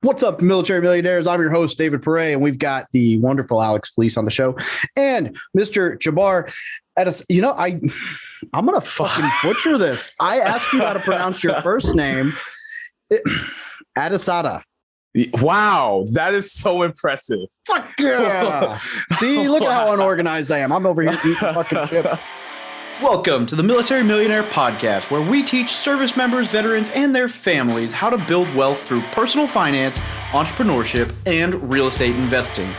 What's up, military millionaires? I'm your host, David Pere, and we've got the wonderful Alex Felice on the show, and Mr. Jabbar Adesada. I'm gonna fucking butcher this. I asked you how to pronounce your first name, Adesada. Wow, that is so impressive. Fuck yeah! See, look at how unorganized I am. I'm over here eating fucking chips. Welcome to the Military Millionaire Podcast, where we teach service members, veterans, and their families how to build wealth through personal finance, entrepreneurship, and real estate investing.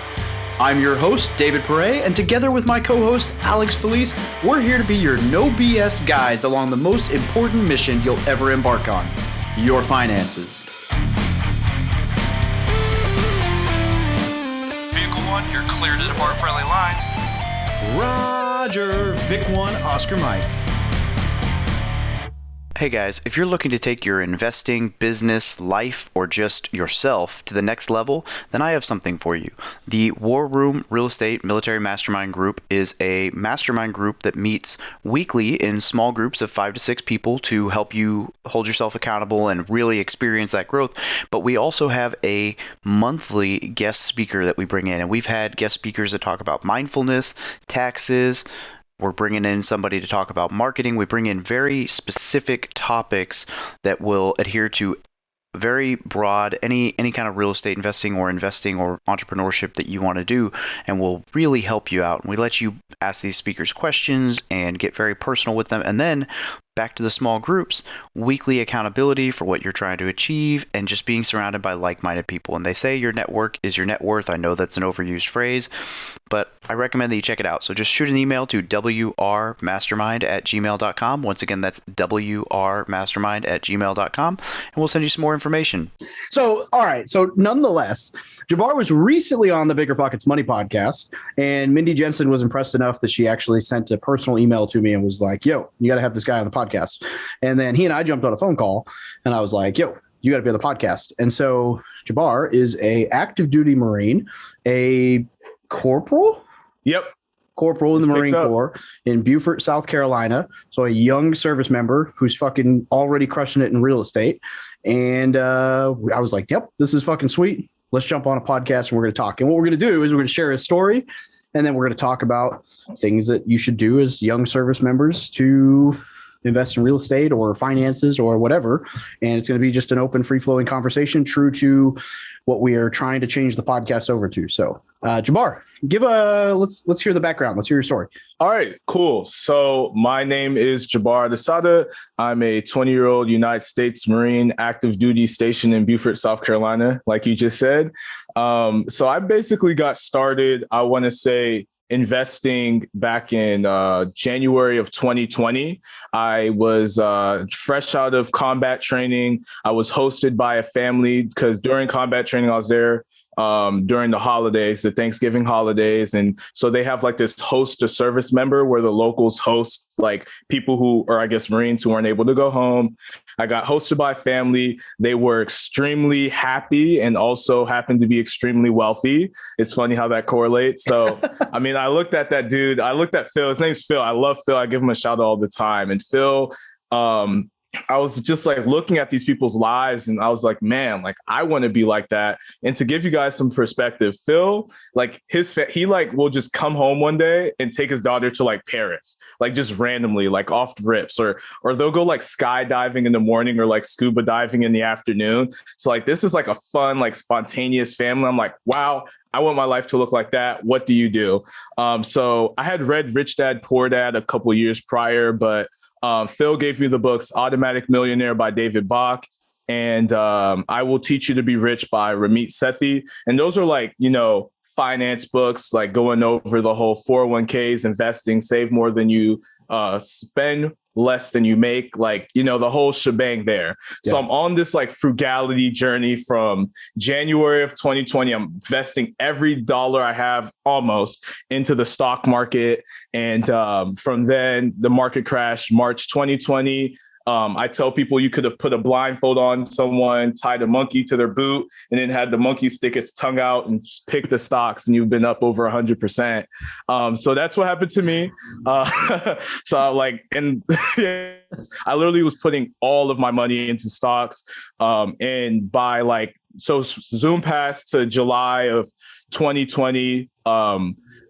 I'm your host, David Pere, and together with my co-host, Alex Felice, we're here to be your no BS guides along the most important mission you'll ever embark on, your finances. Vehicle 1, you're clear to depart friendly lines. Roger, Vic 1, Oscar Mike. Hey guys, if you're looking to take your investing, business, life, or just yourself to the next level, then I have something for you. The War Room Real Estate Military Mastermind Group is a mastermind group that meets weekly in small groups of 5 to 6 people to help you hold yourself accountable and really experience that growth. But we also have a monthly guest speaker that we bring in, and we've had guest speakers that talk about mindfulness, taxes. We're bringing in somebody to talk about marketing. We bring in very specific topics that will adhere to very broad, any kind of real estate investing or entrepreneurship that you want to do, and will really help you out. And we let you ask these speakers questions and get very personal with them. And then back to the small groups, weekly accountability for what you're trying to achieve, and just being surrounded by like-minded people. And they say your network is your net worth. I know that's an overused phrase, but I recommend that you check it out. So just shoot an email to wrmastermind@gmail.com. Once again, that's wrmastermind@gmail.com, and we'll send you some more information. So, all right. So, nonetheless, Jabbar was recently on the Bigger Pockets Money podcast, and Mindy Jensen was impressed enough that she actually sent a personal email to me and was like, yo, you got to have this guy on the podcast. And then he and I jumped on a phone call, and I was like, yo, you got to be on the podcast. And so Jabbar is a active duty Marine, a corporal. Yep. Corporal in the Marine Corps in Beaufort, South Carolina. So a young service member who's fucking already crushing it in real estate. And I was like, yep, this is fucking sweet. Let's jump on a podcast and we're going to talk. And what we're going to do is we're going to share his story. And then we're going to talk about things that you should do as young service members to invest in real estate or finances or whatever. And it's going to be just an open, free-flowing conversation, true to what we are trying to change the podcast over to. So, Jabbar, let's hear the background. Let's hear your story. All right, cool. So my name is Jabbar Adesada. I'm a 20-year-old United States Marine active duty stationed in Beaufort, South Carolina, like you just said. So I basically got started, I want to say, investing back in January of 2020. I was fresh out of combat training. I was hosted by a family because during combat training, I was there during the holidays, the Thanksgiving holidays. And so they have like this host a service member where the locals host like people who, or I guess Marines who weren't able to go home. I got hosted by family. They were extremely happy and also happened to be extremely wealthy. It's funny how that correlates. So, I mean, I looked at that dude. I looked at Phil. His name's Phil. I love Phil. I give him a shout out all the time. And Phil, I was just like looking at these people's lives and I was like, man, like I want to be like that. And to give you guys some perspective, Phil, like he like will just come home one day and take his daughter to like Paris, like just randomly, like off rips, or they'll go like skydiving in the morning or like scuba diving in the afternoon. So like this is like a fun, like spontaneous family. I'm like, wow, I want my life to look like that. What do you do? So I had read Rich Dad, Poor Dad a couple years prior, but Phil gave me the books Automatic Millionaire by David Bach and I Will Teach You to Be Rich by Ramit Sethi. And those are like, you know, finance books, like going over the whole 401ks, investing, save more than you spend, less than you make, like, you know, the whole shebang there. Yeah. So I'm on this like frugality journey from January of 2020. I'm investing every dollar I have almost into the stock market. And from then the market crashed March 2020. I tell people you could have put a blindfold on someone, tied a monkey to their boot, and then had the monkey stick its tongue out and pick the stocks, and you've been up over 100%. So that's what happened to me. So I literally was putting all of my money into stocks. And by like so Zoom passed to July of 2020.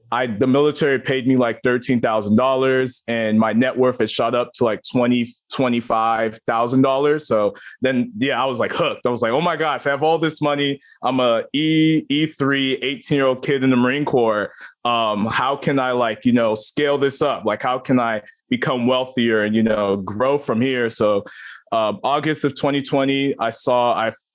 The military paid me like $13,000 and my net worth has shot up to like $25,000. So then, I was like hooked. I was like, oh my gosh, I have all this money. I'm a E3 18-year-old kid in the Marine Corps. How can I scale this up? Like, how can I become wealthier and, grow from here? So August of 2020, I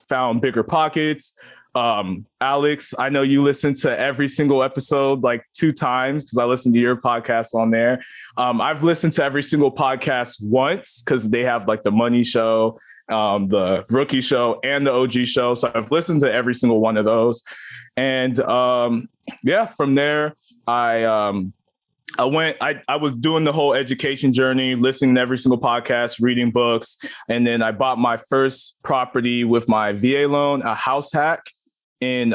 found Bigger Pockets. Alex, I know you listen to every single episode like 2 times because I listened to your podcast on there. I've listened to every single podcast once because they have like the Money Show, the Rookie Show, and the OG Show. So I've listened to every single one of those. And from there, I was doing the whole education journey, listening to every single podcast, reading books. And then I bought my first property with my VA loan, a house hack, in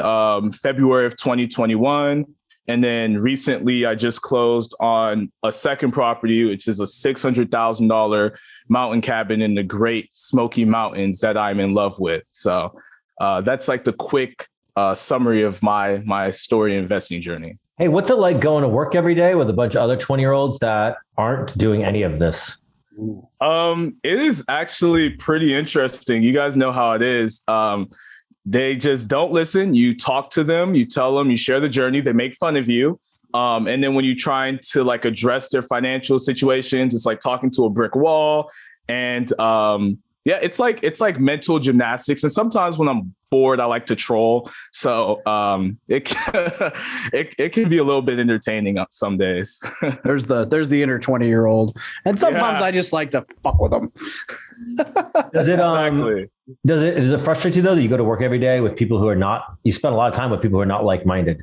February of 2021. And then recently I just closed on a second property, which is a $600,000 mountain cabin in the Great Smoky Mountains that I'm in love with. So that's like the quick summary of my story investing journey. Hey, what's it like going to work every day with a bunch of other 20-year-olds that aren't doing any of this? It is actually pretty interesting. You guys know how it is. They just don't listen. You talk to them, you tell them, you share the journey, they make fun of you. And then when you're trying to like address their financial situations, it's like talking to a brick wall. And it's like mental gymnastics. And sometimes when I'm bored, I like to troll. So it can be a little bit entertaining some days. There's the inner 20-year-old, and sometimes I just like to fuck with them. Does it Exactly. does it frustrate you though that you go to work every day with people who are not? You spend a lot of time with people who are not like-minded.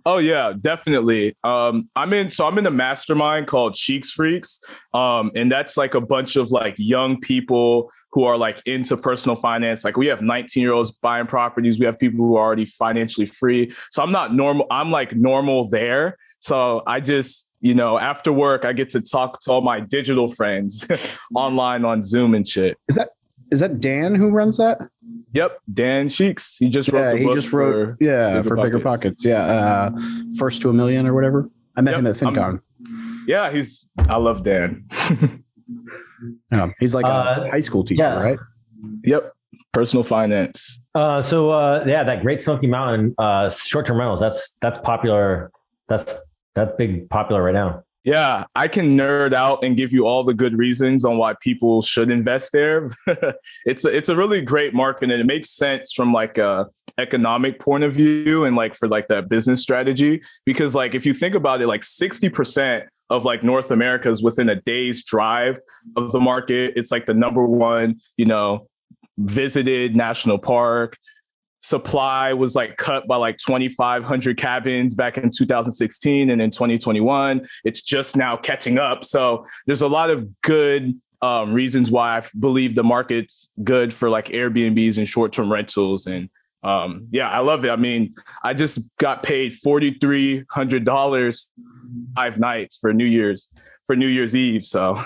Oh yeah, definitely. I'm in a mastermind called Cheeks Freaks. And that's like a bunch of like young people who are like into personal finance. Like we have 19-year-olds buying properties. We have people who are already financially free. So I'm not normal. I'm like normal there. So I just, after work, I get to talk to all my digital friends online on Zoom and shit. Is that Dan who runs that? Yep, Dan Cheeks. He just wrote the book for Bigger Pockets. Yeah, First to a Million or whatever. I met him at FinCon. I love Dan. He's like a high school teacher, right? Yep, personal finance. That Great Smoky Mountain short-term rentals. That's popular. That's big popular right now. Yeah, I can nerd out and give you all the good reasons on why people should invest there. It's a really great market, and it makes sense from like a economic point of view and like for like that business strategy. Because like if you think about it, like 60% of like North America is within a day's drive of the market. It's like the number one, visited national park. Supply was like cut by like 2,500 cabins back in 2016, and in 2021, it's just now catching up. So there's a lot of good reasons why I believe the market's good for like Airbnbs and short-term rentals. And I love it. I mean, I just got paid $4,300 5 nights for New Year's Eve. So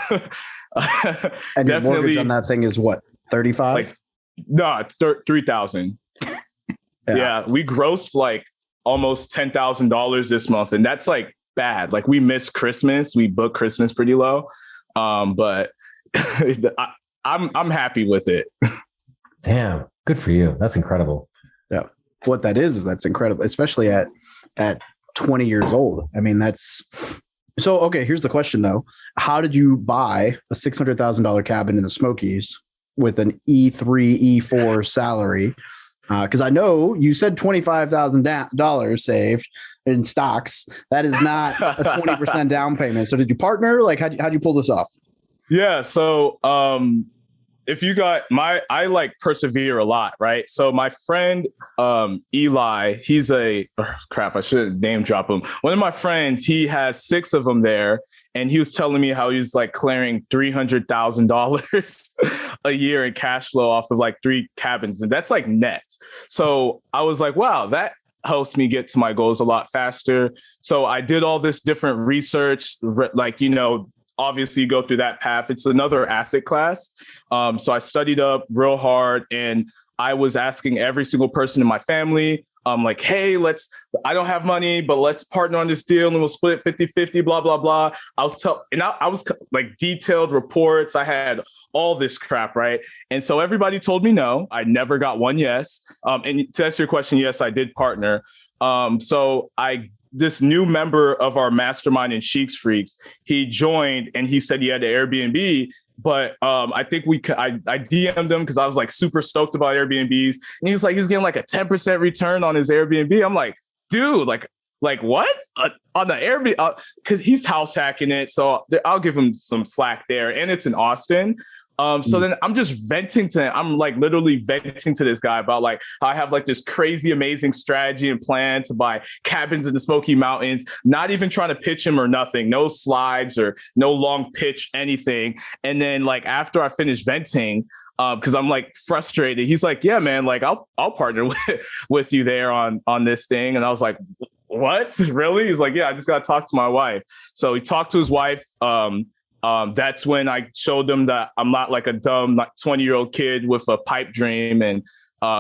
and your mortgage on that thing is what, 35? Like, no, 3,000. Yeah, we grossed like almost $10,000 this month, and that's like bad. Like we missed Christmas, we booked Christmas pretty low, but I'm happy with it. Damn, good for you. That's incredible. Yeah, what that is that's incredible, especially at 20 years old. I mean, that's so. Okay, here's the question though: how did you buy a $600,000 cabin in the Smokies with an E3, E4 salary? Because I know you said $25,000 saved in stocks. That is not a 20% down payment. So did you partner? Like, how'd you pull this off? Yeah. So if you got I like persevere a lot, right? So my friend Eli, he's I shouldn't name drop him. One of my friends, he has 6 of them there, and he was telling me how he's like clearing $300,000 a year in cash flow off of like 3 cabins, and that's like net. So I was like, wow, that helps me get to my goals a lot faster. So I did all this different research, like, obviously you go through that path. It's another asset class. So I studied up real hard, and I was asking every single person in my family, like, hey, I don't have money, but let's partner on this deal and we'll split 50-50, blah, blah, blah. I was like detailed reports. I had all this crap, right? And so everybody told me no. I never got one yes. And to answer your question, yes, I did partner. This new member of our mastermind in Sheiks Freaks, he joined and he said he had an Airbnb. But I think I DM'd him because I was like super stoked about Airbnbs. And he was like, he's getting like a 10% return on his Airbnb. I'm like, dude, like what? On the Airbnb? Because he's house hacking it. So I'll give him some slack there. And it's in Austin. So then I'm just I'm like literally venting to this guy about like how I have like this crazy, amazing strategy and plan to buy cabins in the Smoky Mountains, not even trying to pitch him or nothing, no slides or no long pitch, anything. And then like after I finished venting, because I'm like frustrated, he's like, yeah, man, like I'll partner with you there on this thing. And I was like, what? Really? He's like, yeah, I just got to talk to my wife. So he talked to his wife. That's when I showed them that I'm not like a dumb 20-year-old kid with a pipe dream, and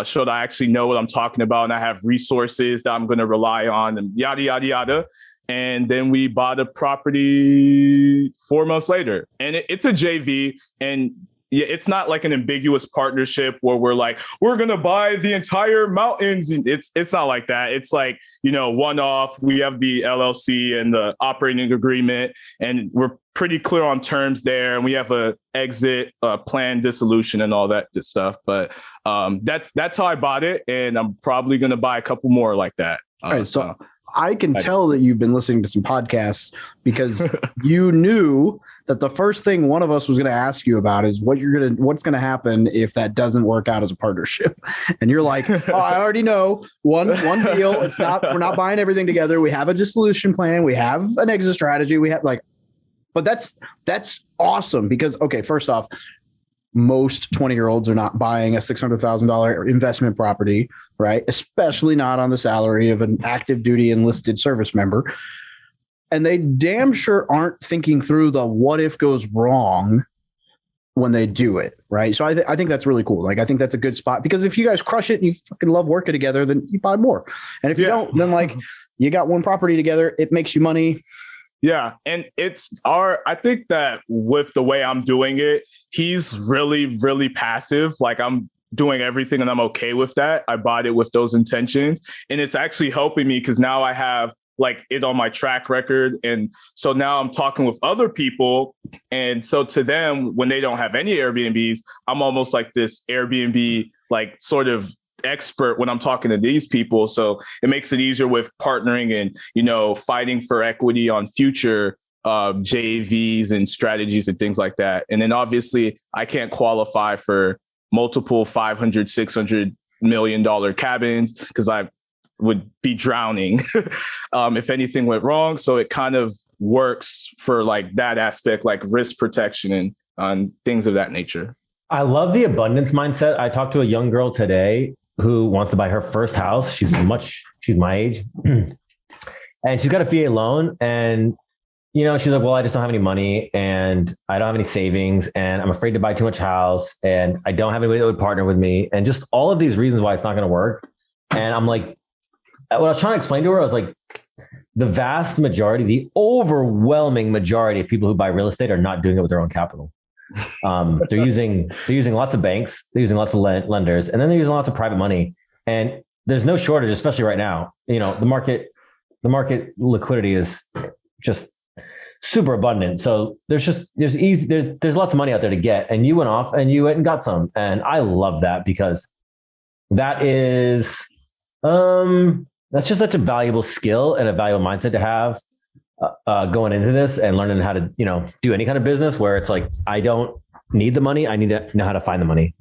showed I actually know what I'm talking about and I have resources that I'm going to rely on and yada, yada, yada. And then we bought a property 4 months later, and it's a JV, and yeah, it's not like an ambiguous partnership where we're like, we're going to buy the entire mountains. It's not like that. It's like, one off. We have the LLC and the operating agreement, and we're pretty clear on terms there. And we have a exit plan, dissolution, and all that good stuff. But that's how I bought it. And I'm probably going to buy a couple more like that. All right. So I can tell that you've been listening to some podcasts because you knew that the first thing one of us was going to ask you about is what's going to happen if that doesn't work out as a partnership. And you're like, oh, I already know one deal. We're not buying everything together. We have a dissolution plan. We have an exit strategy. We have but that's awesome because, okay, first off, most 20-year-olds are not buying a $600,000 investment property, right? Especially not on the salary of an active duty enlisted service member. And they damn sure aren't thinking through the what if goes wrong when they do it, right? So I think that's really cool. Like, I think that's a good spot because if you guys crush it and you fucking love working together, then you buy more. And if you don't, then like you got one property together, it makes you money. Yeah. And I think that with the way I'm doing it, he's really, really passive. Like I'm doing everything and I'm okay with that. I bought it with those intentions, and it's actually helping me because now I have like it on my track record. And so now I'm talking with other people. And so to them, when they don't have any Airbnbs, I'm almost like this Airbnb, like sort of expert when I'm talking to these people. So it makes it easier with partnering and, fighting for equity on future JVs and strategies and things like that. And then obviously I can't qualify for multiple $500, $600 million cabins because I would be drowning if anything went wrong. So it kind of works for like that aspect, like risk protection and things of that nature. I love the abundance mindset. I talked to a young girl today who wants to buy her first house. She's my age and she's got a VA loan, and she's like, well, I just don't have any money and I don't have any savings and I'm afraid to buy too much house and I don't have anybody that would partner with me, and just all of these reasons why it's not going to work. And I'm like, what I was trying to explain to her, I was like, the vast majority, the overwhelming majority of people who buy real estate are not doing it with their own capital. They're using lots of banks, they're using lots of lenders, and then they're using lots of private money. And there's no shortage, especially right now. The market liquidity is just super abundant. So there's lots of money out there to get, and you went off and you went and got some. And I love that because that is that's just such a valuable skill and a valuable mindset to have going into this and learning how to, do any kind of business where it's like, I don't need the money. I need to know how to find the money.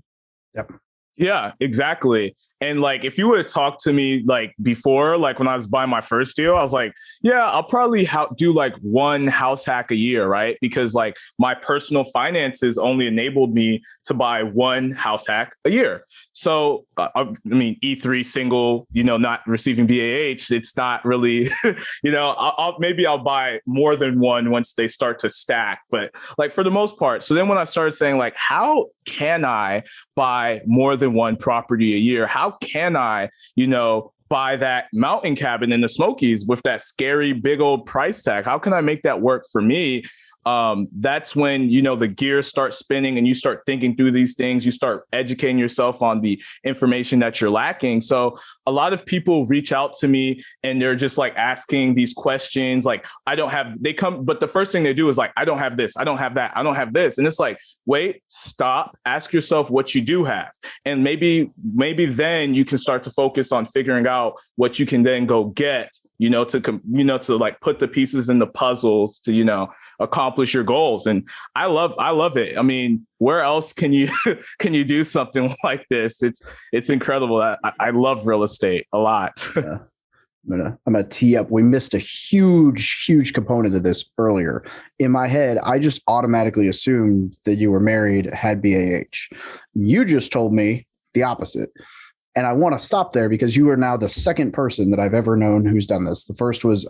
Yep. Yeah, exactly. And like, if you would have talked to me like before, like when I was buying my first deal, I was like, yeah, I'll probably do like one house hack a year, right? Because like my personal finances only enabled me to buy one house hack a year. So, I mean, E3 single, not receiving BAH, it's not really, maybe I'll buy more than one once they start to stack. But like for the most part, so then when I started saying like, how can I buy more than one property a year? How can I, buy that mountain cabin in the Smokies with that scary big old price tag? How can I make that work for me? That's when, the gears start spinning and you start thinking through these things. You start educating yourself on the information that you're lacking. So a lot of people reach out to me and they're just like asking these questions. Like, but the first thing they do is like, I don't have this, I don't have that, I don't have this. And it's like, wait, stop, ask yourself what you do have. And maybe then you can start to focus on figuring out what you can then go get, to like put the pieces in the puzzles to, accomplish your goals. And I love it. I mean, where else can you do something like this? It's incredible. I love real estate a lot. Yeah. I'm gonna tee up. We missed a huge component of this earlier. In my head, I just automatically assumed that you were married, had BAH. You just told me the opposite. And I want to stop there because you are now the second person that I've ever known who's done this. The first was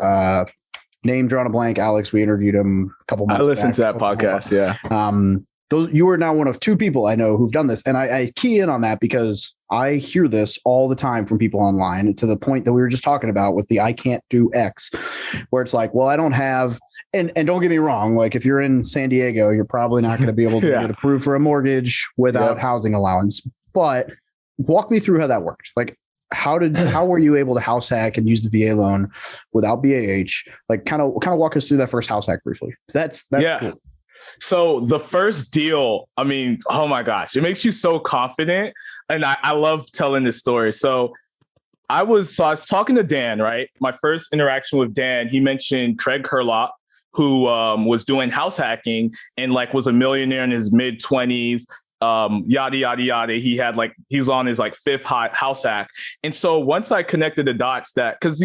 name drawn a blank, Alex. We interviewed him a couple months I listened back. to that podcast. Yeah. You are now one of two people I know who've done this. And I key in on that because I hear this all the time from people online, to the point that we were just talking about with the I can't do X, where it's like, well, I don't have, and don't get me wrong, like if you're in San Diego, you're probably not going to be able to get approved for a mortgage without housing allowance. But walk me through how that worked. Like, how were you able to house hack and use the VA loan without BAH? Like, kind of walk us through that first house hack briefly. That's cool. So the first deal, I mean, oh my gosh, it makes you so confident. And I love telling this story. So I was talking to Dan, right? My first interaction with Dan, he mentioned Craig Herlock, who was doing house hacking and like was a millionaire in his mid-20s. Yada, yada, yada. He's on his like fifth house hack. And so once I connected the dots because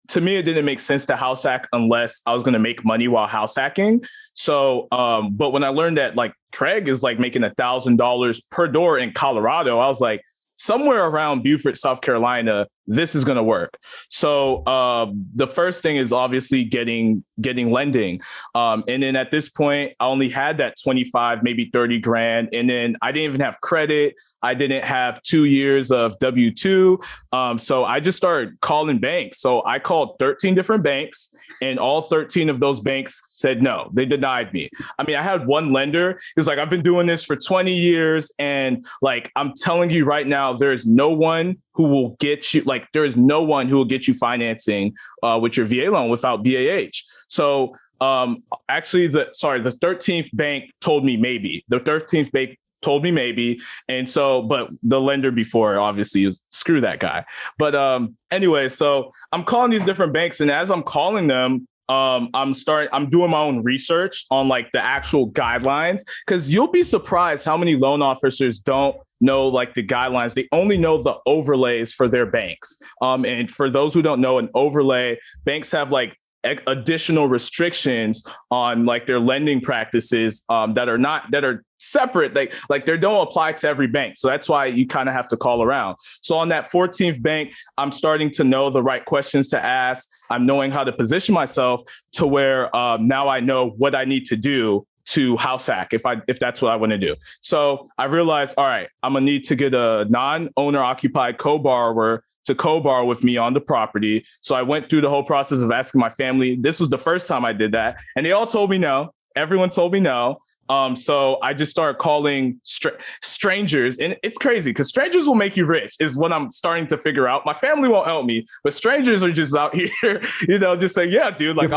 to me, it didn't make sense to house hack unless I was going to make money while house hacking. So, but when I learned that like Craig is like making $1,000 per door in Colorado, I was like, somewhere around Beaufort, South Carolina, this is going to work. So the first thing is obviously getting lending. And then at this point, I only had that 25, maybe 30 grand. And then I didn't even have credit. I didn't have 2 years of W-2. So I just started calling banks. So I called 13 different banks and all 13 of those banks said no. They denied me. I mean, I had one lender. He was like, I've been doing this for 20 years. And like, I'm telling you right now, there is no one who will get you, like, there is no one who will get you financing with your VA loan without BAH. So actually, the 13th bank told me maybe. The 13th bank told me maybe. And so, but the lender before obviously was screw that guy. But anyway, so I'm calling these different banks, and as I'm calling them, I'm doing my own research on like the actual guidelines, because you'll be surprised how many loan officers don't know like the guidelines. They only know the overlays for their banks. And for those who don't know, an overlay, banks have like additional restrictions on like their lending practices that are separate. Like they don't apply to every bank. So that's why you kind of have to call around. So on that 14th bank, I'm starting to know the right questions to ask. I'm knowing how to position myself to where now I know what I need to do to house hack if that's what I want to do. So I realized, all right, I'm gonna need to get a non-owner occupied co-borrower to co-borrow with me on the property. So I went through the whole process of asking my family. This was the first time I did that, and they all told me no. Everyone told me no. So I just started calling strangers, and it's crazy because strangers will make you rich is what I'm starting to figure out. My family won't help me, but strangers are just out here, just saying, yeah, dude, like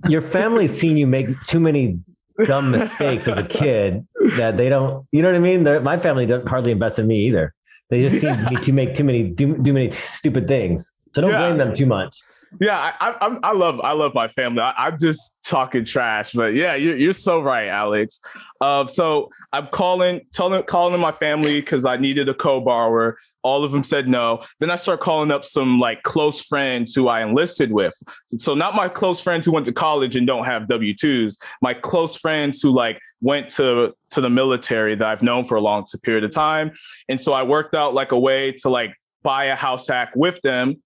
your family's seen you make too many dumb mistakes as a kid that they don't, you know what I mean? My family doesn't hardly invest in me either. They just seem to make too many, do many stupid things. So don't blame them too much. Yeah, I love my family. I'm just talking trash, but yeah, you're so right, Alex. So I'm calling my family because I needed a co-borrower. All of them said no. Then I start calling up some like close friends who I enlisted with. So not my close friends who went to college and don't have W-2s, my close friends who like went to the military that I've known for a long period of time. And so I worked out like a way to like buy a house hack with them.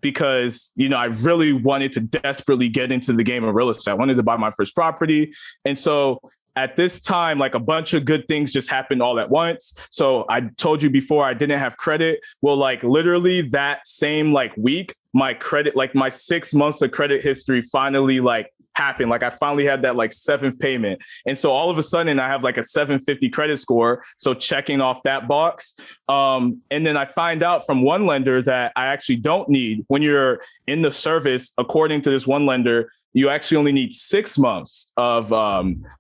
Because, you know, I really wanted to desperately get into the game of real estate. I wanted to buy my first property. And so at this time, like a bunch of good things just happened all at once. So I told you before I didn't have credit. Well, like literally that same like week, my credit, like my 6 months of credit history finally like happened. Like I finally had that like 7th payment. And so all of a sudden I have like a 750 credit score. So checking off that box. And then I find out from one lender that I actually don't need when you're in the service, according to this one lender, you actually only need 6 months of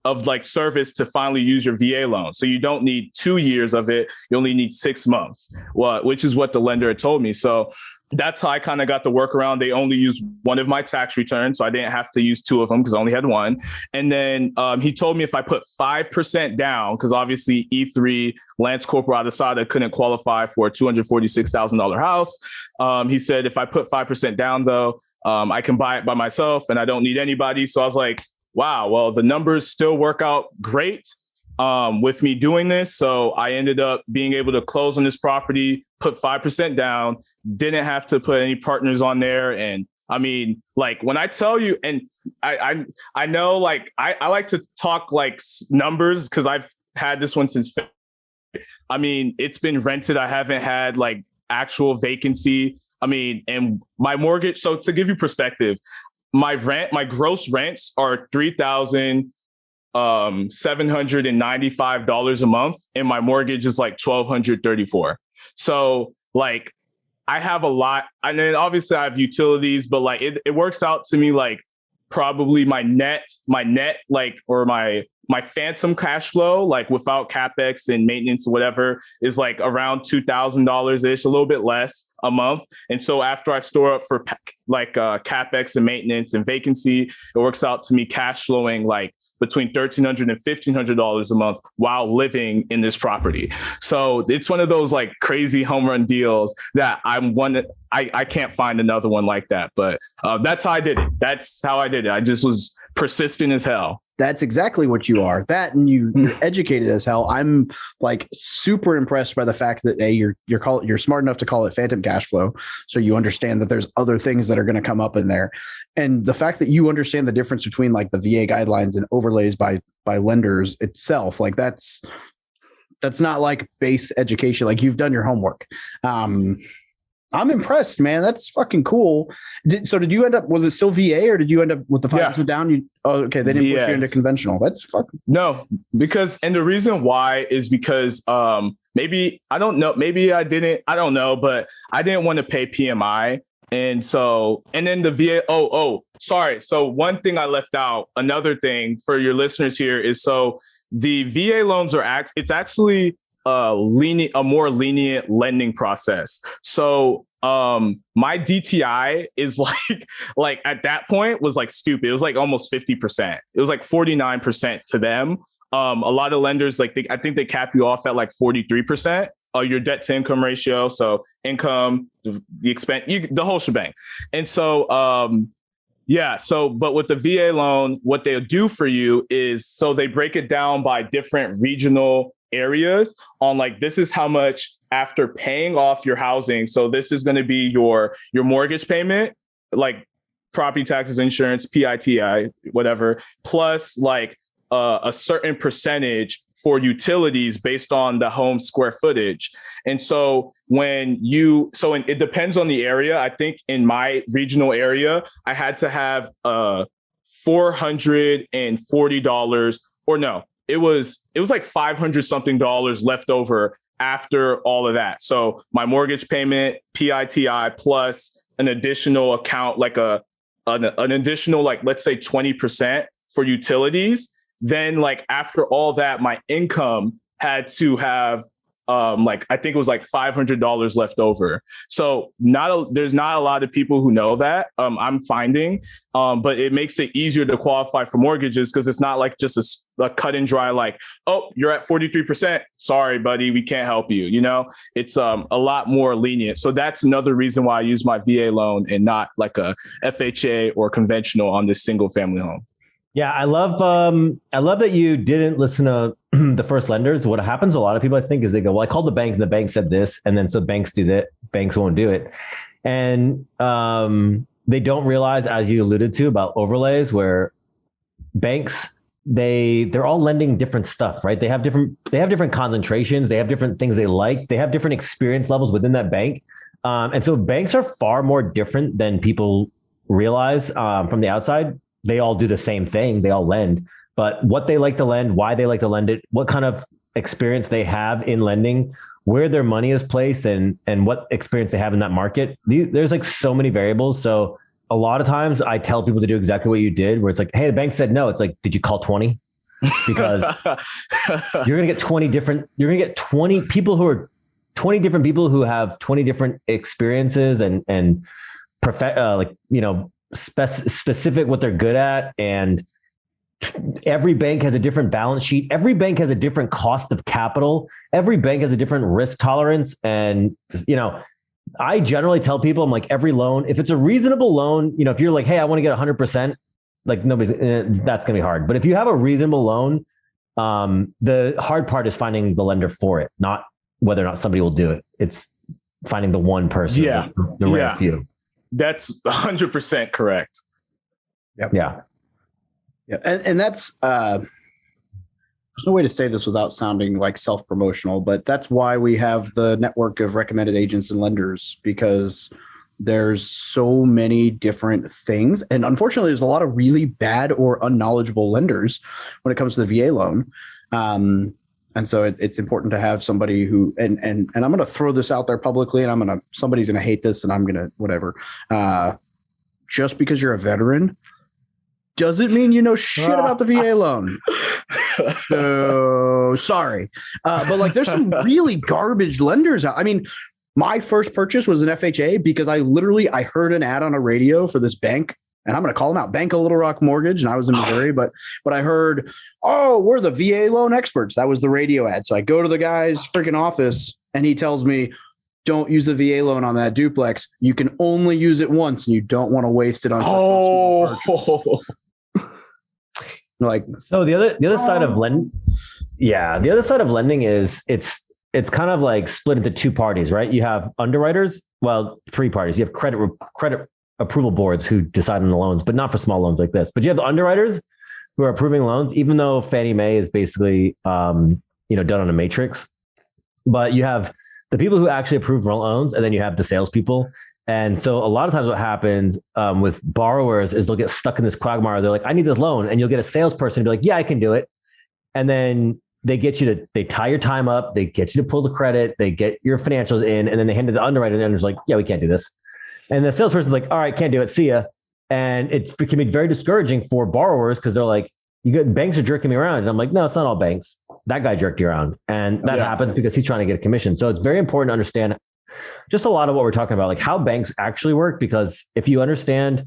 like service to finally use your VA loan. So you don't need 2 years of it. You only need 6 months, which is what the lender had told me. So that's how I kind of got the workaround. They only used one of my tax returns, so I didn't have to use 2 of them because I only had one. And then he told me if I put 5% down, because obviously E3 Lance Corporal Adesada couldn't qualify for a $246,000 house. He said if I put 5% down, though, I can buy it by myself and I don't need anybody. So I was like, wow, well, the numbers still work out great with me doing this. So I ended up being able to close on this property, put 5% down, didn't have to put any partners on there. And I mean, like when I tell you, and I know like I like to talk like numbers because I've had this one since February. I mean, it's been rented. I haven't had like actual vacancy. I mean, and my mortgage. So to give you perspective, my gross rents are $3,795 a month, and my mortgage is like $1,234. So like I have a lot, and then obviously I have utilities, but like it works out to me like probably my net like or my phantom cash flow, like without capex and maintenance or whatever, is like around $2,000 ish, a little bit less a month. And so after I store up for like capex and maintenance and vacancy, it works out to me cash flowing like between $1,300 and $1,500 a month while living in this property. So it's one of those like crazy home run deals that I can't find another one like that. But that's how I did it. That's how I did it. I just was persistent as hell. That's exactly what you are. That, and you're educated as hell. I'm like super impressed by the fact that you're smart enough to call it phantom cash flow, so you understand that there's other things that are going to come up in there, and the fact that you understand the difference between like the VA guidelines and overlays by lenders itself. Like that's not like base education. Like you've done your homework. I'm impressed, man. That's fucking cool. Did you end up, was it still VA or did you end up with the 5% down? Okay. They didn't push you into conventional. That's fucking. No, and the reason why is because maybe, I don't know, maybe I don't know, but I didn't want to pay PMI. And then the VA, sorry. So one thing I left out, another thing for your listeners here is, so the VA loans it's actually a more lenient lending process. So my DTI is like at that point was like stupid. It was like almost 50%. It was like 49% to them. A lot of lenders, I think they cap you off at like 43%. Your debt to income ratio. So income, the expense, the whole shebang. And so, but with the VA loan, what they'll do for you is, so they break it down by different regional areas on like, this is how much after paying off your housing. So this is going to be your mortgage payment, like property taxes, insurance, PITI, whatever, plus like a certain percentage for utilities based on the home square footage. And so it depends on the area. I think in my regional area, I had to have $440, or no, it was like $500 something left over after all of that. So my mortgage payment, PITI, plus an additional account, like an additional, like, let's say 20% for utilities. Then like after all that, my income had to have like I think it was like $500 left over. So there's not a lot of people who know that. I'm finding, but it makes it easier to qualify for mortgages because it's not like just a cut and dry, like, oh, you're at 43%. Sorry, buddy, we can't help you. You know, it's a lot more lenient. So that's another reason why I use my VA loan and not like a FHA or conventional on this single family home. Yeah, I love that you didn't listen to the first lenders. What happens a lot of people, I think, is they go, well, I called the bank and the bank said this, and then so banks do that, banks won't do it. And they don't realize, as you alluded to, about overlays, where banks, they're all lending different stuff, right? They have different concentrations, they have different things they like, they have different experience levels within that bank. And so banks are far more different than people realize from the outside. They all do the same thing. They all lend, but what they like to lend, why they like to lend it, what kind of experience they have in lending, where their money is placed, and what experience they have in that market. There's like so many variables. So a lot of times I tell people to do exactly what you did, where it's like, hey, the bank said no. It's like, did you call 20? Because you're going to get 20 people who are 20 different people who have 20 different experiences and specific what they're good at. And every bank has a different balance sheet. Every bank has a different cost of capital. Every bank has a different risk tolerance. And, I generally tell people, I'm like, every loan, if it's a reasonable loan, if you're like, hey, I want to get 100%, like that's going to be hard. But if you have a reasonable loan, the hard part is finding the lender for it, not whether or not somebody will do it. It's finding the one person, the rare few. That's 100% correct. Yep. Yeah. Yeah. And that's, there's no way to say this without sounding like self-promotional, but that's why we have the network of recommended agents and lenders, because there's so many different things. And unfortunately, there's a lot of really bad or unknowledgeable lenders when it comes to the VA loan. And so it's important to have somebody who, and I'm going to throw this out there publicly, and somebody's going to hate this, and I'm going to, whatever. Just because you're a veteran doesn't mean you know shit about the VA loan. So sorry. But like, there's some really garbage lenders out. I mean, my first purchase was an FHA because I heard an ad on a radio for this bank, and I'm going to call them out, Bank of Little Rock Mortgage. And I was in Missouri, but I heard, oh, we're the VA loan experts. That was the radio ad. So I go to the guy's freaking office, and he tells me, don't use the VA loan on that duplex. You can only use it once, and you don't want to waste it on such a small purchase. Like, so the other side of the other side of lending is it's kind of like split into two parties, right? You have underwriters, well, three parties. You have credit approval boards who decide on the loans, but not for small loans like this. But you have the underwriters who are approving loans, even though Fannie Mae is basically done on a matrix. But you have the people who actually approve loans, and then you have the salespeople. And so a lot of times what happens with borrowers is they'll get stuck in this quagmire. They're like, I need this loan. And you'll get a salesperson be like, yeah, I can do it. And then they tie your time up. They get you to pull the credit. They get your financials in, and then they hand it to the underwriter, and the underwriter's like, yeah, we can't do this. And the salesperson's like, all right, can't do it. See ya. And it can be very discouraging for borrowers because they're like, banks are jerking me around. And I'm like, no, it's not all banks. That guy jerked you around. And that happens because he's trying to get a commission. So it's very important to understand just a lot of what we're talking about, like how banks actually work, because if you understand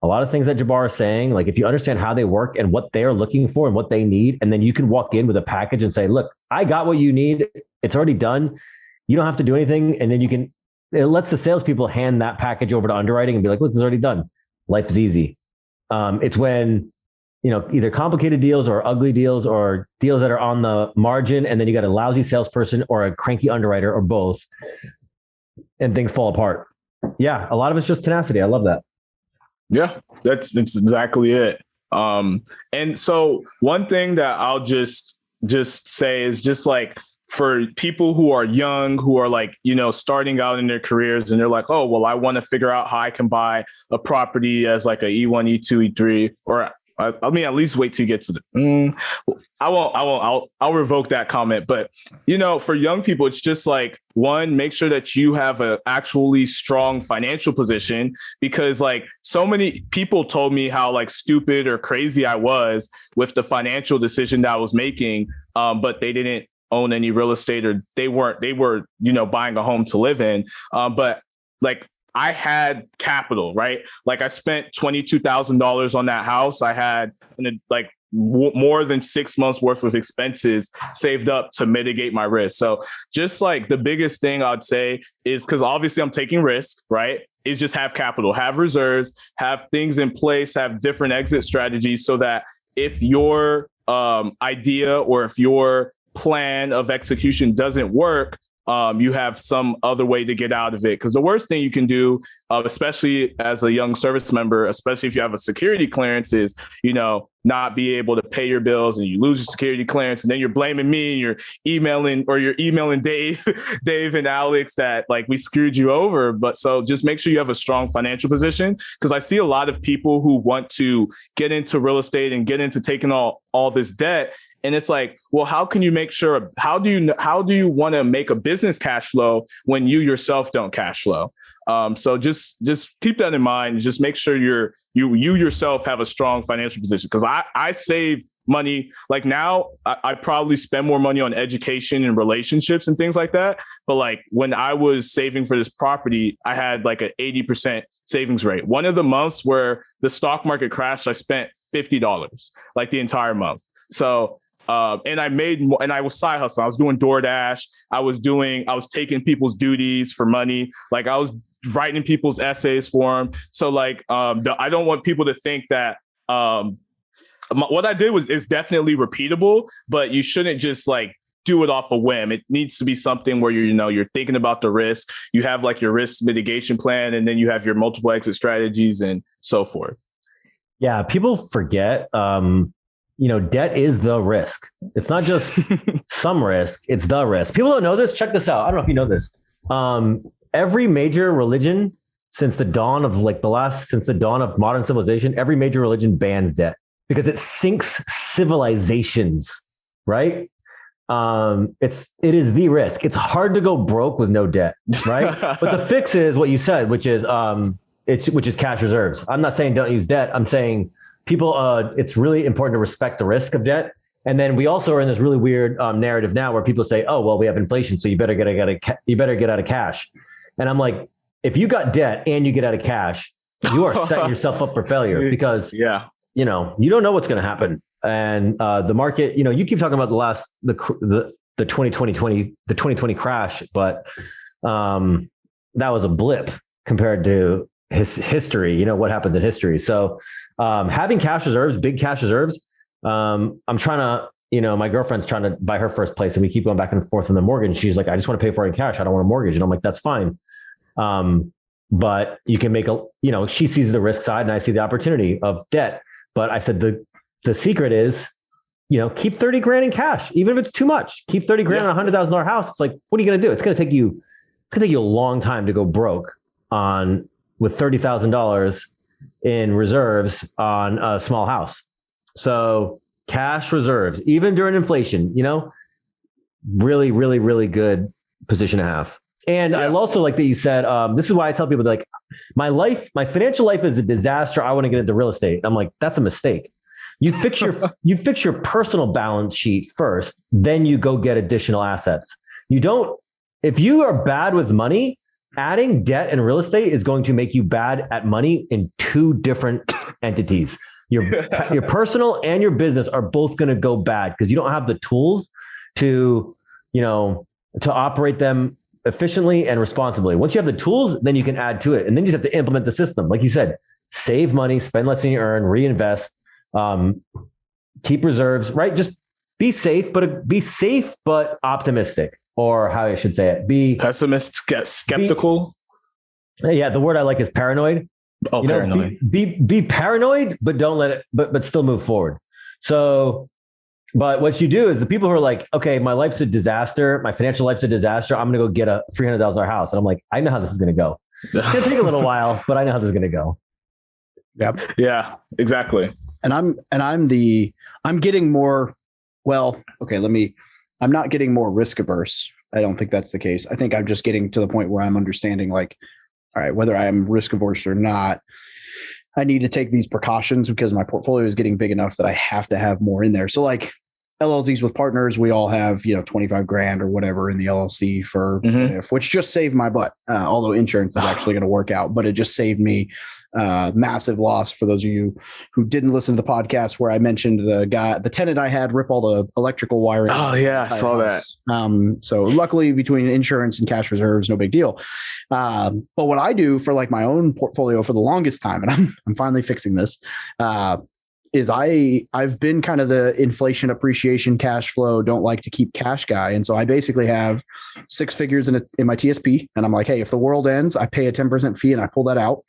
a lot of things that Jabbar is saying, like if you understand how they work and what they're looking for and what they need, and then you can walk in with a package and say, look, I got what you need. It's already done. You don't have to do anything. And then it lets the salespeople hand that package over to underwriting and be like, look, it's already done. Life is easy. It's when, either complicated deals or ugly deals or deals that are on the margin, and then you got a lousy salesperson or a cranky underwriter or both, and things fall apart. Yeah, a lot of it's just tenacity. I love that. Yeah, that's exactly it. And so one thing that I'll just say is just like, for people who are young, who are like, starting out in their careers, and they're like, oh, well, I want to figure out how I can buy a property as like a E1, E2, E3, or I mean, at least wait till you get to the, I'll revoke that comment. But, for young people, it's just like, one, make sure that you have a actually strong financial position, because like so many people told me how like stupid or crazy I was with the financial decision that I was making. But they didn't own any real estate, or they were, you know, buying a home to live in. But like I had capital, right? Like I spent $22,000 on that house. I had like more than 6 months worth of expenses saved up to mitigate my risk. So just like the biggest thing I'd say is, because obviously I'm taking risk, right? Is just have capital, have reserves, have things in place, have different exit strategies, so that if your idea or if your plan of execution doesn't work, you have some other way to get out of it. Because the worst thing you can do, especially as a young service member, especially if you have a security clearance, is, you know, not be able to pay your bills and you lose your security clearance, and then you're blaming me and you're emailing Dave, Dave and Alex that like we screwed you over. But so just make sure you have a strong financial position, because I see a lot of people who want to get into real estate and get into taking all this debt. And it's like, well, how can you make sure, how do you want to make a business cash flow when you yourself don't cash flow? So just keep that in mind. Just make sure you yourself have a strong financial position. Because I save money. Like now I probably spend more money on education and relationships and things like that. But like when I was saving for this property, I had like an 80% savings rate. One of the months where the stock market crashed, I spent $50 like the entire month. So and I was side hustling. I was doing DoorDash. I was taking people's duties for money. Like I was writing people's essays for them. So like, I don't want people to think that, what I did is definitely repeatable, but you shouldn't just like do it off a whim. It needs to be something where you're thinking about the risk. You have like your risk mitigation plan, and then you have your multiple exit strategies and so forth. Yeah. People forget, debt is the risk. It's not just some risk, it's the risk. People don't know this. Check this out. I don't know if you know this. Every major religion since the dawn of modern civilization, every major religion bans debt because it sinks civilizations, right? It is the risk. It's hard to go broke with no debt, right? But the fix is what you said, which is cash reserves. I'm not saying don't use debt. I'm saying people, it's really important to respect the risk of debt. And then we also are in this really weird narrative now where people say, "Oh, well, we have inflation, so you better get out of cash." And I'm like, if you got debt and you get out of cash, you are setting yourself up for failure because you don't know what's going to happen. And the market, you keep talking about the 2020 crash, but that was a blip compared to history. What happened in history. So having cash reserves, big cash reserves. I'm trying to, my girlfriend's trying to buy her first place, and we keep going back and forth on the mortgage. She's like, "I just want to pay for it in cash. I don't want a mortgage." And I'm like, "That's fine." But you can make she sees the risk side and I see the opportunity of debt. But I said, the secret is, keep 30 grand in cash, even if it's too much. Keep 30 grand on a $100,000 house. It's like, what are you going to do? It's going to take you a long time to go broke with $30,000 in reserves on a small house. So cash reserves, even during inflation, really, really, really good position to have. And I also like that you said, this is why I tell people, like, my financial life is a disaster. I want to get into real estate. I'm like, that's a mistake. You fix your personal balance sheet first, then you go get additional assets. If you are bad with money, adding debt and real estate is going to make you bad at money in two different entities. Your personal and your business are both going to go bad because you don't have the tools to operate them efficiently and responsibly. Once you have the tools, then you can add to it. And then you just have to implement the system. Like you said, save money, spend less than you earn, reinvest, keep reserves, right? Just be safe, but optimistic, or how I should say it. Be pessimist, skeptical. The word I like is paranoid. Oh, paranoid. Be paranoid, but don't let it, but still move forward. So, but what you do is the people who are like, okay, my life's a disaster. My financial life's a disaster. I'm going to go get a $300,000 house. And I'm like, I know how this is going to go. It's going to take a little while, but I know how this is going to go. Yep. Yeah, exactly. And I'm getting more, I'm not getting more risk averse. I don't think that's the case. I think I'm just getting to the point where I'm understanding, like, all right, whether I am risk averse or not, I need to take these precautions because my portfolio is getting big enough that I have to have more in there. So like LLCs with partners, we all have, 25 grand or whatever in the LLC for which just saved my butt. Although insurance is actually going to work out, but it just saved me massive loss. For those of you who didn't listen to the podcast where I mentioned the tenant I had rip all the electrical wiring. Oh yeah, I saw that. So luckily between insurance and cash reserves, no big deal. But what I do for like my own portfolio for the longest time, and I'm finally fixing this, is I've been kind of the inflation appreciation cash flow, don't like to keep cash guy. And so I basically have 6 figures in my TSP. And I'm like, hey, if the world ends, I pay a 10% fee and I pull that out.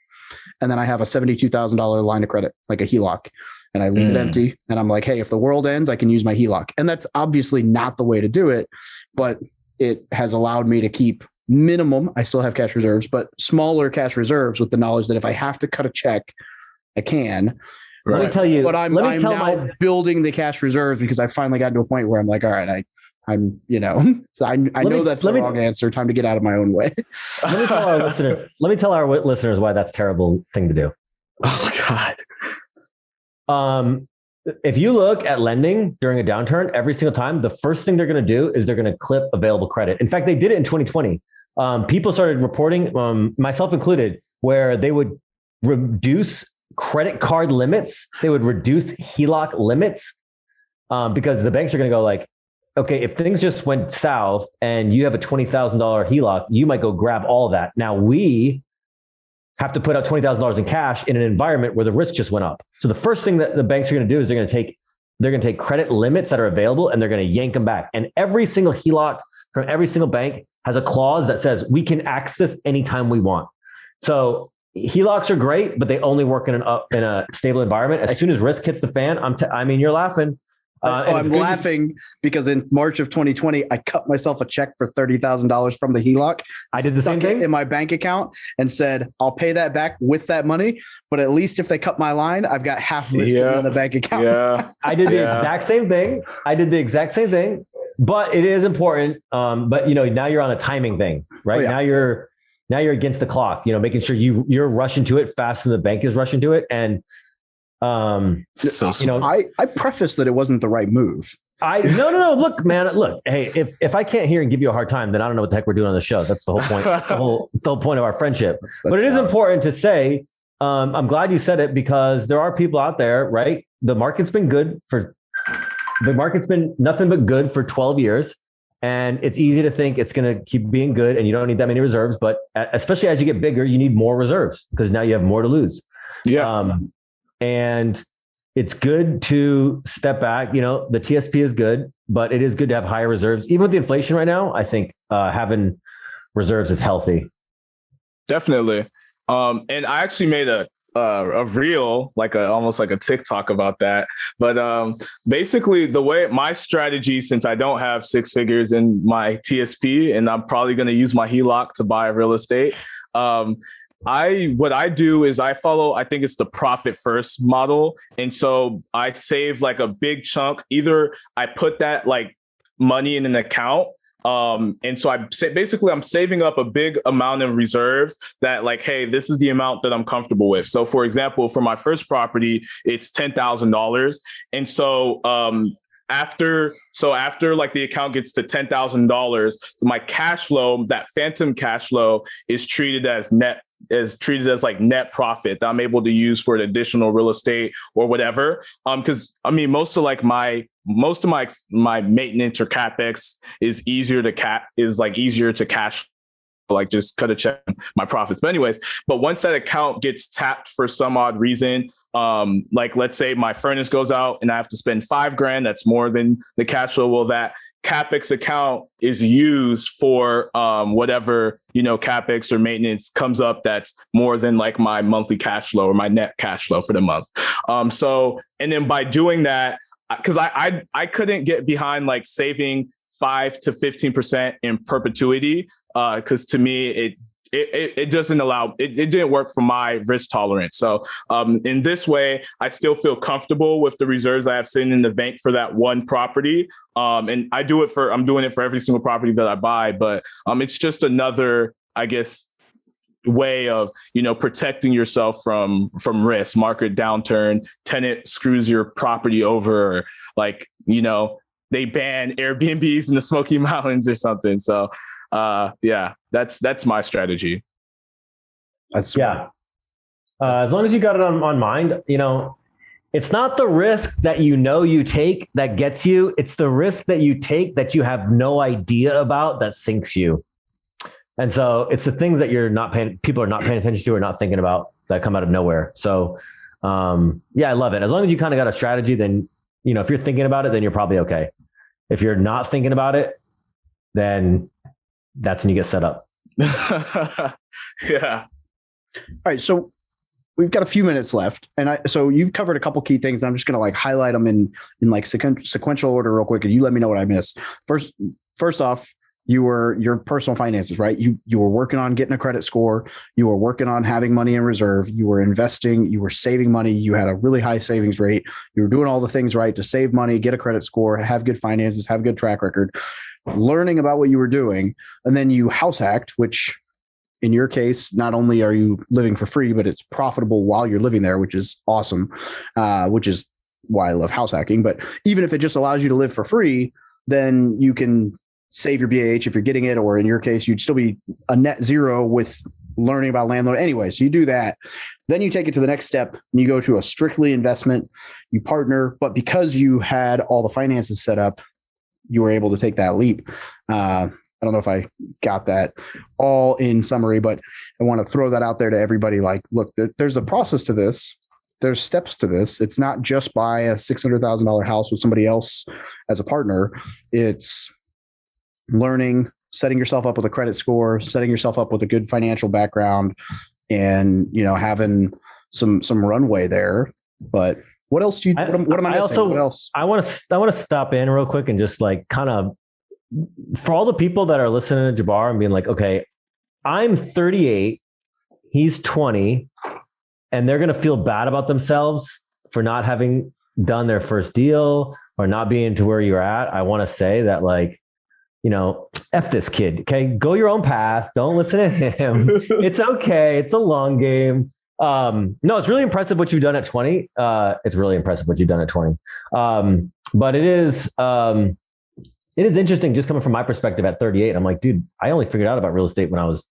And then I have a $72,000 line of credit, like a HELOC, and I leave it empty. And I'm like, hey, if the world ends, I can use my HELOC. And that's obviously not the way to do it, but it has allowed me to keep minimum. I still have cash reserves, but smaller cash reserves with the knowledge that if I have to cut a check, I can. Right. Let me tell you, but I'm now building the cash reserves because I finally got to a point where I'm like, all right, I'm so I know that's the wrong answer. Time to get out of my own way. Let me tell our listeners why that's a terrible thing to do. Oh God. If you look at lending during a downturn, every single time, the first thing they're going to do is they're going to clip available credit. In fact, they did it in 2020. People started reporting, myself included, where they would reduce credit card limits. They would reduce HELOC limits because the banks are going to go like, okay, if things just went south and you have a $20,000 HELOC, you might go grab all of that. Now we have to put out $20,000 in cash in an environment where the risk just went up. So the first thing that the banks are going to do is they're going to take credit limits that are available and they're going to yank them back. And every single HELOC from every single bank has a clause that says we can access anytime we want. So HELOCs are great, but they only work in a stable environment. As soon as risk hits the fan, you're laughing. I'm laughing because in March of 2020, I cut myself a check for $30,000 from the HELOC. I did the same thing in my bank account and said, I'll pay that back with that money. But at least if they cut my line, I've got half of it in the bank account. Yeah. I did the exact same thing. But it is important. But now you're on a timing thing, right? Now you're against the clock, making sure you're rushing to it faster than the bank is rushing to it. And I preface that it wasn't the right move. No. Look, man, hey, if I can't hear and give you a hard time, then I don't know what the heck we're doing on the show. That's the whole point. That's the whole point of our friendship. But it is important to say, I'm glad you said it because there are people out there, right? The market's been nothing but good for 12 years. And it's easy to think it's going to keep being good and you don't need that many reserves. But especially as you get bigger, you need more reserves because now you have more to lose. Yeah. And it's good to step back. The TSP is good, but it is good to have higher reserves. Even with the inflation right now, I think having reserves is healthy. Definitely. And I actually made a reel, almost like a TikTok about that. But basically the way my strategy, since I don't have 6 figures in my TSP and I'm probably going to use my HELOC to buy real estate, what I do is I follow, I think it's the profit first model. And so I save like a big chunk. Either I put that like money in an account. And so I'm saving up a big amount of reserves that like, hey, this is the amount that I'm comfortable with. So for example, for my first property, it's $10,000. And so, after like the account gets to $10,000, my cash flow, that phantom cash flow is treated as net profit that I'm able to use for an additional real estate or whatever. Because most of my maintenance or capex is easier to cash, like just cut a check my profits. But anyways, once that account gets tapped for some odd reason, like let's say my furnace goes out and I have to spend $5,000, that's more than the cash flow. Well, that capex account is used for whatever capex or maintenance comes up that's more than like my monthly cash flow or my net cash flow for the month. And then by doing that, because I couldn't get behind like saving 5 to 15% in perpetuity, because to me it doesn't allow it didn't work for my risk tolerance. So in this way, I still feel comfortable with the reserves I have sitting in the bank for that one property. And I'm doing it for every single property that I buy, but it's just another, I guess, way of protecting yourself from risk, market downturn, tenant screws your property over, like they ban Airbnbs in the Smoky Mountains or something. So yeah, that's my strategy. That's as long as you got it on mind, it's not the risk that you take that gets you. It's the risk that you take that you have no idea about that sinks you. And so it's the things that people are not paying attention to or not thinking about that come out of nowhere. So I love it. As long as you kind of got a strategy, then, if you're thinking about it, then you're probably okay. If you're not thinking about it, then that's when you get set up. Yeah. All right. So we've got a few minutes left, and so you've covered a couple key things. I'm just going to like highlight them in like sequential order real quick, and you let me know what I missed. First off, your personal finances, right? You were working on getting a credit score. You were working on having money in reserve. You were investing. You were saving money. You had a really high savings rate. You were doing all the things right to save money, get a credit score, have good finances, have a good track record, learning about what you were doing. And then you house hacked, which in your case, not only are you living for free, but it's profitable while you're living there, which is awesome, which is why I love house hacking. But even if it just allows you to live for free, then you can save your BAH if you're getting it, or in your case, you'd still be a net zero with learning about landlord anyway. So you do that. Then you take it to the next step and you go to a strictly investment, you partner, but because you had all the finances set up, you were able to take that leap. I don't know if I got that all in summary, but I want to throw that out there to everybody. Like, look, there's a process to this. There's steps to this. It's not just buy a $600,000 house with somebody else as a partner. It's learning, setting yourself up with a credit score, setting yourself up with a good financial background, and having some runway there. But what else do you? What am I missing? What else? I want to stop in real quick and just like kind of, for all the people that are listening to Jabbar and being like, okay, I'm 38, he's 20, and they're gonna feel bad about themselves for not having done their first deal or not being to where you're at. I want to say that, like, F this kid. Okay. Go your own path. Don't listen to him. It's okay. It's a long game. No, it's really impressive what you've done at 20. It's really impressive what you've done at 20. But it is interesting just coming from my perspective at 38. I'm like, dude, I only figured out about real estate when I was,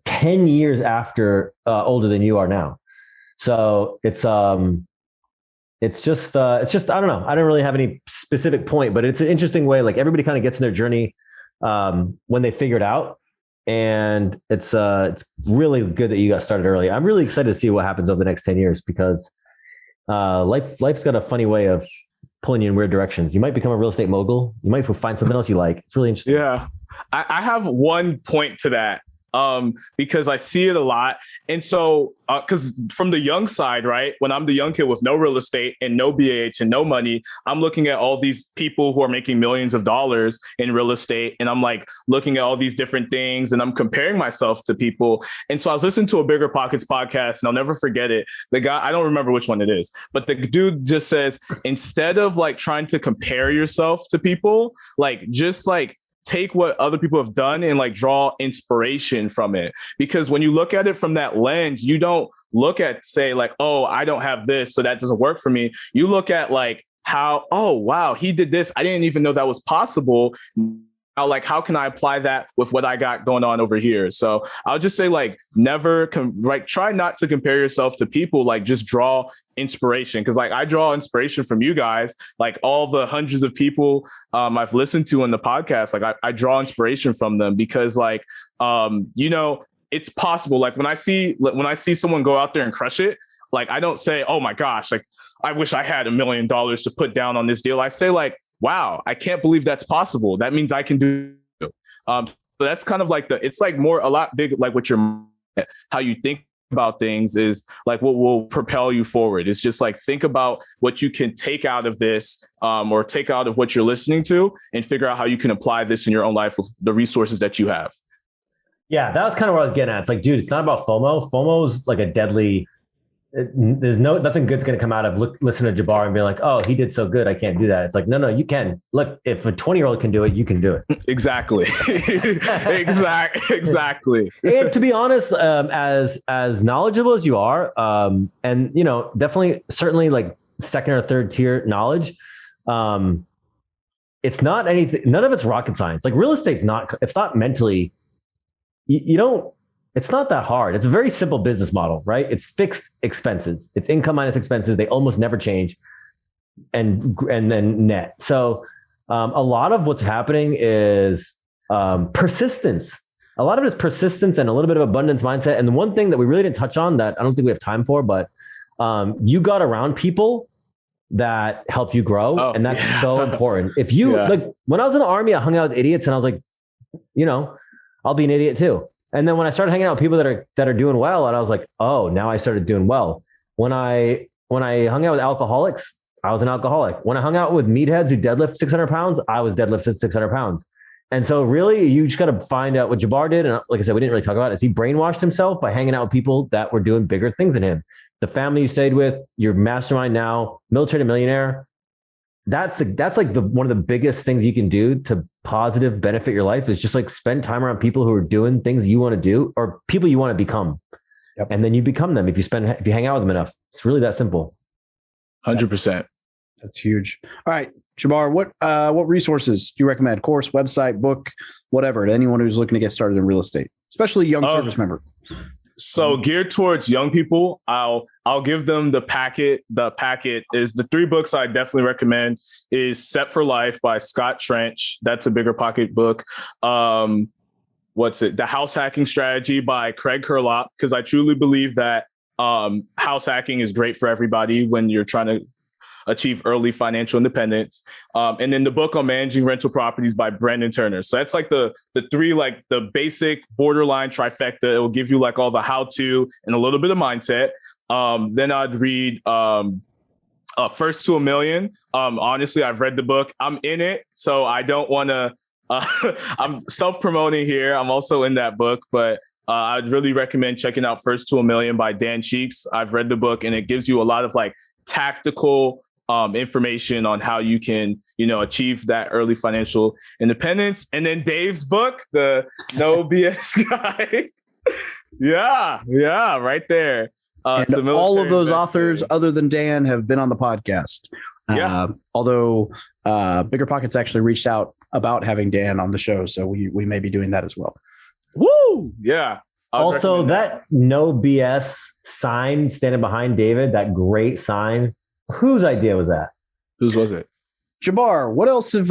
10 years after older than you are now. So it's just, I don't know. I don't really have any specific point, but it's an interesting way. Like, everybody kind of gets in their journey when they figure it out. And it's really good that you got started early. I'm really excited to see what happens over the next 10 years because life's got a funny way of pulling you in weird directions. You might become a real estate mogul. You might find something else you like. It's really interesting. Yeah. I have one point to that. Because I see it a lot. And so, because from the young side, right, when I'm the young kid with no real estate and no BAH and no money, I'm looking at all these people who are making millions of dollars in real estate. And I'm like looking at all these different things and I'm comparing myself to people. And so I was listening to a Bigger Pockets podcast and I'll never forget it. The guy, I don't remember which one it is, but the dude just says, instead of like trying to compare yourself to people, like just like take what other people have done and like draw inspiration from it. Because when you look at it from that lens, you don't look at, say, like, oh, I don't have this, so that doesn't work for me. You look at like how, oh, wow, he did this. I didn't even know that was possible. Like, how can I apply that with what I got going on over here? So I'll just say, like, never try not to compare yourself to people, like just draw inspiration. Because like I draw inspiration from you guys, like all the hundreds of people I've listened to on the podcast, like I draw inspiration from them because like, it's possible. Like when I see someone go out there and crush it, like, I don't say, oh my gosh, like I wish I had $1 million to put down on this deal. I say like, wow, I can't believe that's possible. That means I can do it. So that's kind of like it's like more a lot big, like what how you think about things is like what will propel you forward. It's just like, think about what you can take out of this or take out of what you're listening to and figure out how you can apply this in your own life with the resources that you have. Yeah, that was kind of what I was getting at. It's like, dude, it's not about FOMO. FOMO is like a deadly, there's nothing good's going to come out of listening to Jabbar and be like, oh, he did so good, I can't do that. It's like, no, you can. Look, if a 20-year-old can do it, you can do it. Exactly. Exactly. And to be honest, as knowledgeable as you are, and definitely, certainly like second or third tier knowledge, it's not anything. None of it's rocket science. Like real estate's not. It's not mentally. You don't. It's not that hard. It's a very simple business model, right? It's fixed expenses. It's income minus expenses. They almost never change, and then net. So a lot of what's happening is persistence. A lot of it is persistence and a little bit of abundance mindset. And the one thing that we really didn't touch on that I don't think we have time for, but you got around people that help you grow, and that's so important. If you like, when I was in the Army, I hung out with idiots, and I was like, I'll be an idiot too. And then when I started hanging out with people that are doing well, and I was like, oh, now I started doing well. When I hung out with alcoholics, I was an alcoholic. When I hung out with meatheads who deadlift 600 pounds, I was deadlifted 600 pounds. And so really, you just got to find out what Jabbar did. And like I said, we didn't really talk about it. Is he brainwashed himself by hanging out with people that were doing bigger things than him. The family you stayed with, your mastermind now, military to millionaire. That's like one of the biggest things you can do to positive benefit your life is just like spend time around people who are doing things you want to do or people you want to become. Yep. And then you become them if you hang out with them enough. It's really that simple. 100%. That's huge. All right, Jabbar, what resources do you recommend? Course, website, book, whatever, to anyone who's looking to get started in real estate, especially young service member? So geared towards young people, I'll give them the packet. The packet is the 3 books I definitely recommend is Set for Life by Scott Trench. That's a bigger pocket book. The House Hacking Strategy by Craig Kurlop, because I truly believe that house hacking is great for everybody when you're trying to achieve early financial independence. And then the book on managing rental properties by Brandon Turner. So that's like the 3, like the basic borderline trifecta. It will give you like all the how-to and a little bit of mindset. Then I'd read First to $1 Million. Honestly, I've read the book. I'm in it, so I don't want to, I'm self-promoting here. I'm also in that book, but I'd really recommend checking out First to $1 Million by Dan Cheeks. I've read the book and it gives you a lot of like tactical information on how you can, achieve that early financial independence. And then Dave's book, the No BS Guide. yeah, right there. And all of those authors, other than Dan, have been on the podcast. Although Bigger Pockets actually reached out about having Dan on the show, so we may be doing that as well. Woo! Yeah. Also, that No BS sign standing behind David, that great sign. Whose idea was that? Whose was it? Jabbar, what else have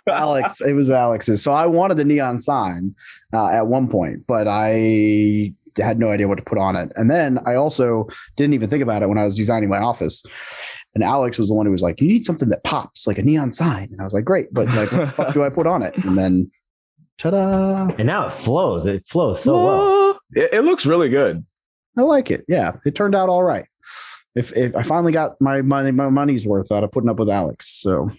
Alex? It was Alex's. So I wanted the neon sign at one point, but I had no idea what to put on it. And then I also didn't even think about it when I was designing my office. And Alex was the one who was like, "You need something that pops, like a neon sign." And I was like, "Great, but like, what the fuck do I put on it?" And then, ta-da! And now it flows. It flows so well. It looks really good. I like it. Yeah, it turned out all right. If I finally got my money's worth out of putting up with Alex, so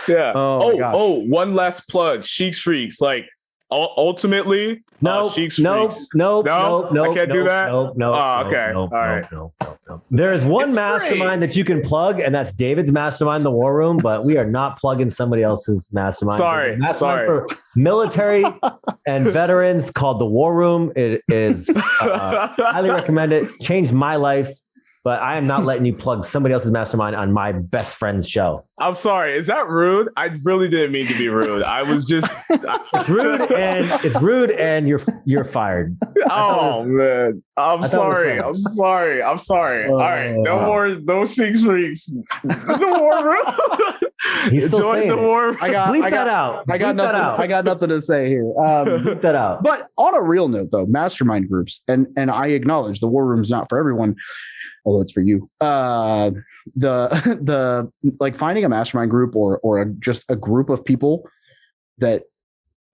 yeah. One last plug. Sheiks Freaks. Like ultimately, Sheiks Freaks. No. I can't do that. No. Okay. All right. No. There's one mastermind that you can plug, and that's David's mastermind, the War Room. But we are not plugging somebody else's mastermind. Sorry. For military and veterans called the War Room. It is highly recommend it. Changed my life. But I am not letting you plug somebody else's mastermind on my best friend's show. I'm sorry. Is that rude? I really didn't mean to be rude. I was just it's rude and you're fired. Oh man. I'm sorry. All right. No Sheiks Freaks. The War Room. He's still saying the war. I got nothing to say here. Bleep that out. But on a real note, though, mastermind groups, and I acknowledge the War Room's not for everyone, although it's for you. The like finding a mastermind group or just a group of people that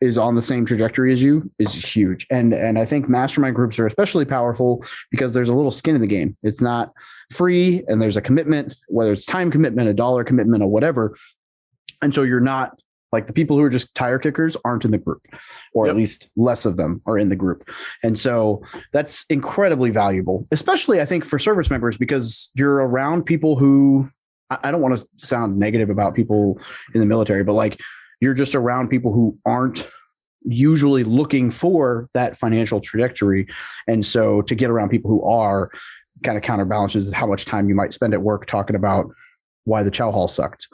is on the same trajectory as you is huge. And I think mastermind groups are especially powerful because there's a little skin in the game. It's not free and there's a commitment, whether it's time commitment, a dollar commitment or whatever. And so you're not like the people who are just tire kickers aren't in the group, or at least less of them are in the group. And so that's incredibly valuable, especially I think for service members, because you're around people who, I don't want to sound negative about people in the military, but like you're just around people who aren't usually looking for that financial trajectory. And so to get around people who are kind of counterbalances how much time you might spend at work talking about why the chow hall sucked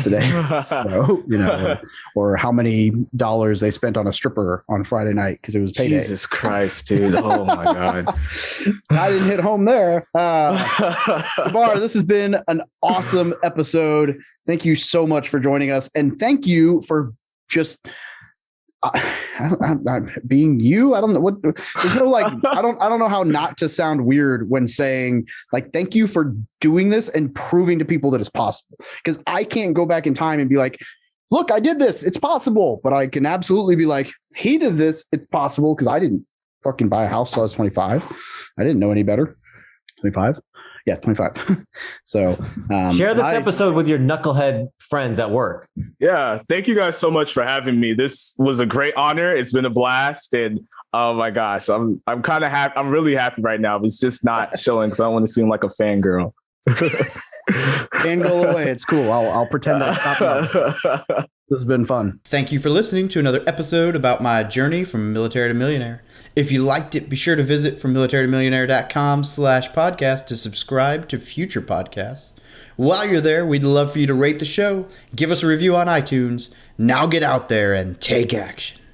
today. So, or how many dollars they spent on a stripper on Friday night because it was payday. Jesus Christ, dude. Oh my God. I didn't hit home there. Jabbar, this has been an awesome episode. Thank you so much for joining us. And thank you for just being you. I don't know what there's no like I don't know how not to sound weird when saying like thank you for doing this and proving to people that it's possible, because I can't go back in time and be like, look, I did this, it's possible. But I can absolutely be like, he did this, it's possible, because I didn't fucking buy a house till I was 25. I didn't know any better. 25. Yeah, 25. So share this episode with your knucklehead friends at work. Yeah, thank you guys so much for having me. This was a great honor. It's been a blast, and oh my gosh, I'm kind of happy. I'm really happy right now. It's just not showing because I don't want to seem like a fangirl. Fangirl away. It's cool. I'll pretend I stopped. This has been fun. Thank you for listening to another episode about my journey from military to millionaire. If you liked it, be sure to visit FromMilitaryToMillionaire.com/podcast to subscribe to future podcasts. While you're there, we'd love for you to rate the show, give us a review on iTunes. Now get out there and take action.